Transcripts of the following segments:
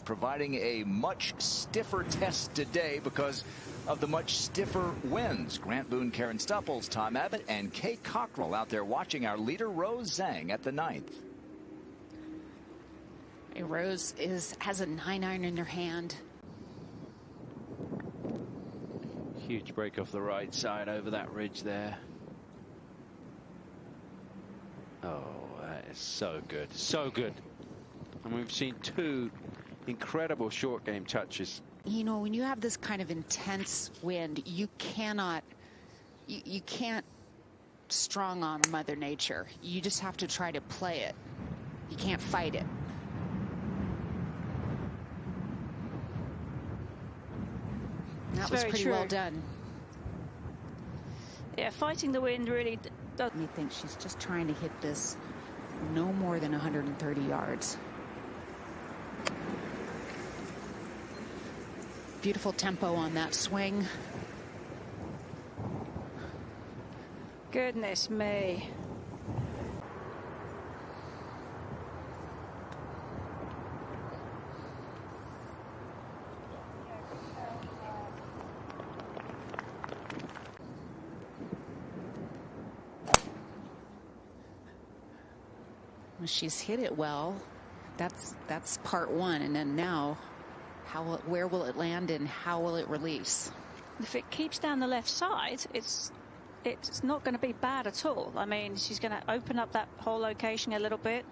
providing a much stiffer test today because of the much stiffer winds. Grant Boone, Karen Stupples, Tom Abbott, and Kate Cockrell out there watching our leader, Rose Zhang, at the 9th. Rose has a 9-iron in her hand. Huge break off the right side over that ridge there. Oh, that is so good. So good. And we've seen two incredible short game touches. You know, when you have this kind of intense wind, you can't strong arm Mother Nature. You just have to try to play it. You can't fight it. That was pretty well done. Yeah, fighting the wind really does. You think she's just trying to hit this no more than 130 yards. Beautiful tempo on that swing. Goodness me. She's hit it well. That's part one, and then now where will it land and how will it release? If it keeps down the left side, it's not going to be bad at all. I mean, she's going to open up that whole location a little bit.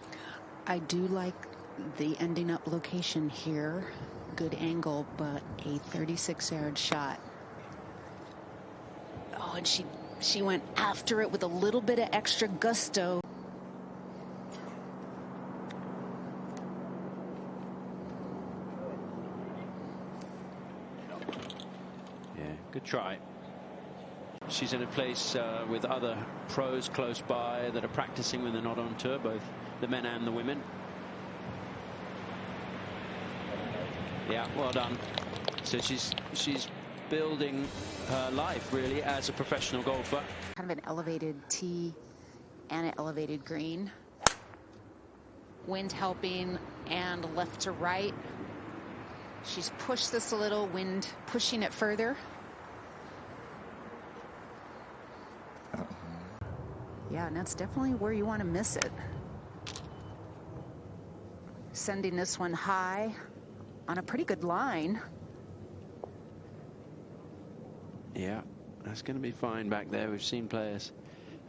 I do like the ending up location here. Good angle, but a 36-yard shot. Oh, and she went after it with a little bit of extra gusto. Good try. She's in a place with other pros close by that are practicing when they're not on tour, both the men and the women. Yeah, well done. So she's building her life really as a professional golfer. Kind of an elevated tee and an elevated green. Wind helping and left to right. She's pushed this a little, wind pushing it further. Yeah, and that's definitely where you want to miss it. Sending this one high on a pretty good line. Yeah, that's going to be fine back there. We've seen players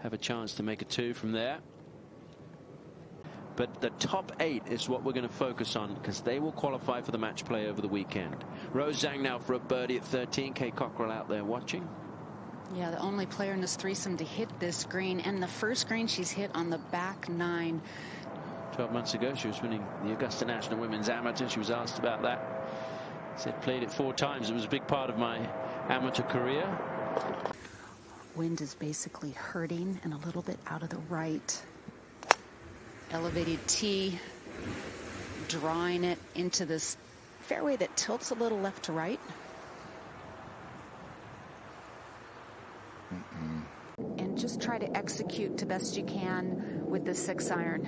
have a chance to make a 2 from there. But the top 8 is what we're going to focus on because they will qualify for the match play over the weekend. Rose Zhang now for a birdie at 13. Kate Cockrell out there watching. Yeah, the only player in this threesome to hit this green, and the first green she's hit on the back 9. 12 months ago, she was winning the Augusta National Women's Amateur. She was asked about that. Said played it 4 times. It was a big part of my amateur career. Wind is basically hurting and a little bit out of the right. Elevated tee, drawing it into this fairway that tilts a little left to right. And just try to execute to best you can with the 6-iron.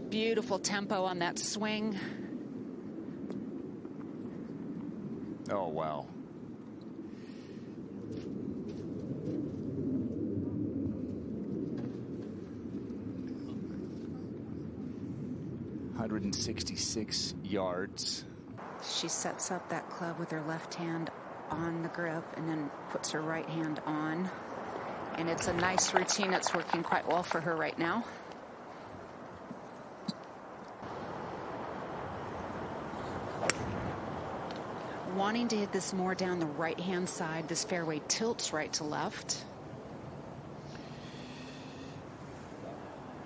Beautiful tempo on that swing. Oh, wow. ...166 yards. She sets up that club with her left hand on the grip and then puts her right hand on. And it's a nice routine that's working quite well for her right now. Wanting to hit this more down the right-hand side. This fairway tilts right to left.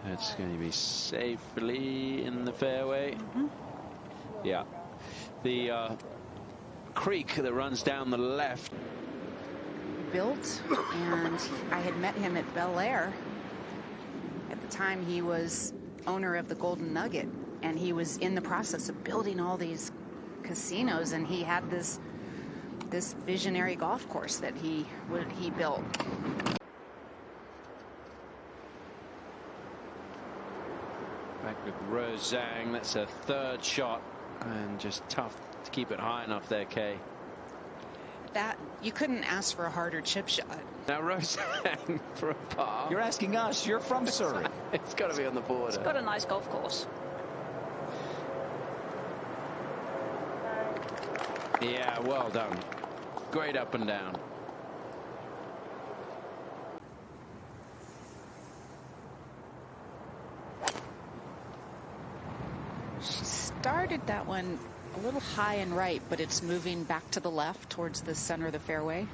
That's going to be safely in the fairway. Yeah. The creek that runs down the left. Built, and I had met him at Bel Air. At the time, he was owner of the Golden Nugget, and he was in the process of building all these casinos, and he had this visionary golf course that he built. In fact, With Rose Zhang, that's a third shot, and just tough to keep it high enough there, Kay. That, you couldn't ask for a harder chip shot. Now Rose Zhang for a par. You're asking us. You're from Surrey. It's got to be on the border. It's got a nice golf course. Yeah, well done. Great up and down. She started that one a little high and right, but it's moving back to the left towards the center of the fairway.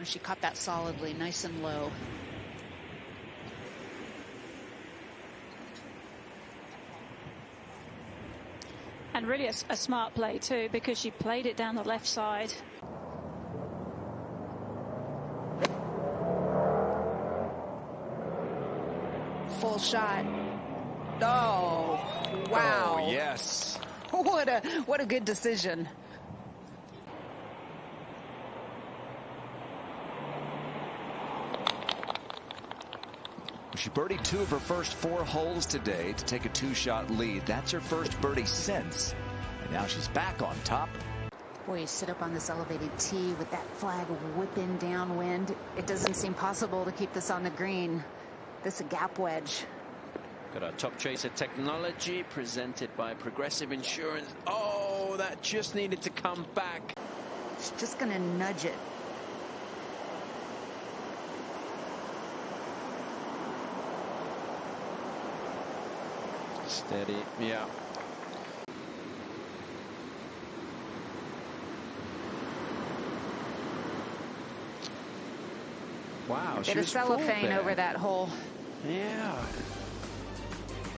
She caught that solidly, nice and low. And really a smart play too, because she played it down the left side. Full shot. Oh, wow. Oh, yes. What a good decision. She birdied 2 of her first 4 holes today to take a 2-shot lead. That's her first birdie since. And now she's back on top. Boy, you sit up on this elevated tee with that flag whipping downwind. It doesn't seem possible to keep this on the green. This is a gap wedge. Got our Top Chaser technology presented by Progressive Insurance. Oh, that just needed to come back. She's just going to nudge it. Steady, yeah. Wow, she Bit of was full cellophane there. over that hole. Yeah.